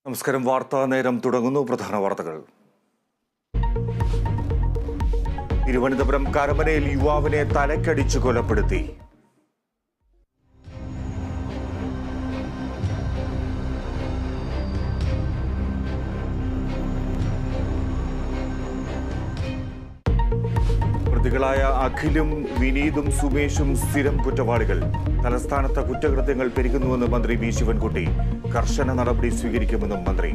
നമസ്കാരം. വാർത്താ നേരം തുടങ്ങുന്നു. പ്രധാന വാർത്തകൾ. തിരുവനന്തപുരം കരമനയിൽ യുവാവിനെ തലക്കടിച്ചു കൊലപ്പെടുത്തി. പ്രതികളായ അഖിലും വിനീതും സുമേഷും സ്ഥിരം കുറ്റവാളികൾ. തലസ്ഥാനത്ത് കുറ്റകൃത്യങ്ങൾ പെരുകുന്നുവെന്ന് മന്ത്രി വി ശിവൻകുട്ടി. കർശന നടപടി സ്വീകരിക്കുമെന്നും മന്ത്രി.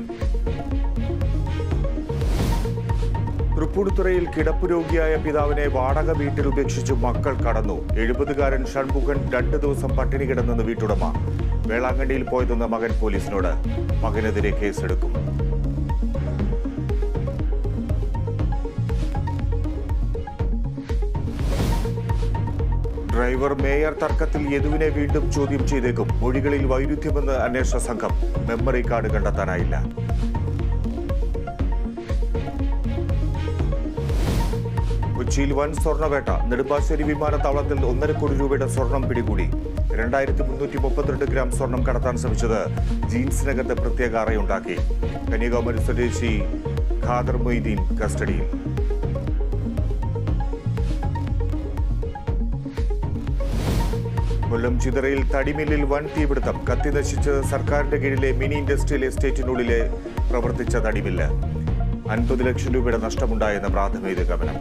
തൃപ്പൂണിത്തുറയിൽ കിടപ്പുരോഗിയായ പിതാവിനെ വാടക വീട്ടിൽ ഉപേക്ഷിച്ച് മക്കൾ കടന്നു. 70-കാരൻ ഷൺമുഖൻ 2 ദിവസം പട്ടിണി കിടന്നെന്ന് വീട്ടുടമ. വേളാങ്കണ്ണിയിൽ പോയതെന്ന് മകൻ പോലീസിനോട്. മകനെതിരെ കേസെടുക്കും. ഡ്രൈവർ മേയർ തർക്കത്തിൽ യദുവിനെ വീണ്ടും ചോദ്യം ചെയ്തേക്കും. മൊഴികളിൽ വൈരുദ്ധ്യമെന്ന് അന്വേഷണ സംഘം. മെമ്മറി കാർഡ് കണ്ടെത്താനായില്ല. കൊച്ചിയിൽ വൻ സ്വർണ്ണവേട്ട. നെടുമ്പാശ്ശേരി വിമാനത്താവളത്തിൽ 1.5 കോടി രൂപയുടെ സ്വർണം പിടികൂടി. 2332 ഗ്രാം സ്വർണം കടത്താൻ ശ്രമിച്ചത് ജീൻസിനകത്ത് പ്രത്യേക അറയുണ്ടാക്കി. കന്യാകുമാരി സ്വദേശി ഖാദർ മൊയ്തീൻ കസ്റ്റഡിയിൽ. കൊല്ലം ചിതറയിൽ തടിമില്ലിൽ വൻ തീപിടുത്തം. കത്തി നശിച്ച് സർക്കാരിന്റെ കീഴിലെ മിനി ഇൻഡസ്ട്രിയൽ എസ്റ്റേറ്റിനുള്ളിലെ പ്രവർത്തിച്ച തടിമില്ല്. 50 ലക്ഷം രൂപയുടെ നഷ്ടമുണ്ടായെന്ന പ്രാഥമിക നിഗമനം.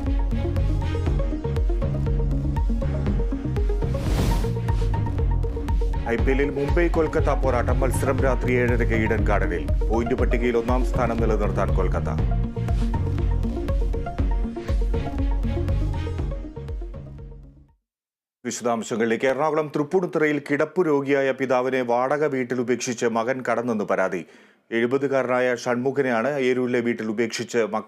IPL-ൽ മുംബൈ കൊൽക്കത്ത പോരാട്ടം. മത്സരം രാത്രി 7:30 ഈഡൻ ഗാർഡനിൽ. പോയിന്റ് പട്ടികയിൽ 1-ാം സ്ഥാനം നിലനിർത്താൻ കൊൽക്കത്ത. വിശദാംശങ്ങളിലേക്ക്. എറണാകുളം തൃപ്പൂണിത്തുറയിൽ കിടപ്പു രോഗിയായ പിതാവിനെ വാടക വീട്ടിൽ ഉപേക്ഷിച്ച് മകൻ കടന്നെന്ന് പരാതി. 70-കാരനായ ഷൺമുഖനെയാണ് ഏരൂരിലെ വീട്ടിൽ ഉപേക്ഷിച്ച് മക്കൾ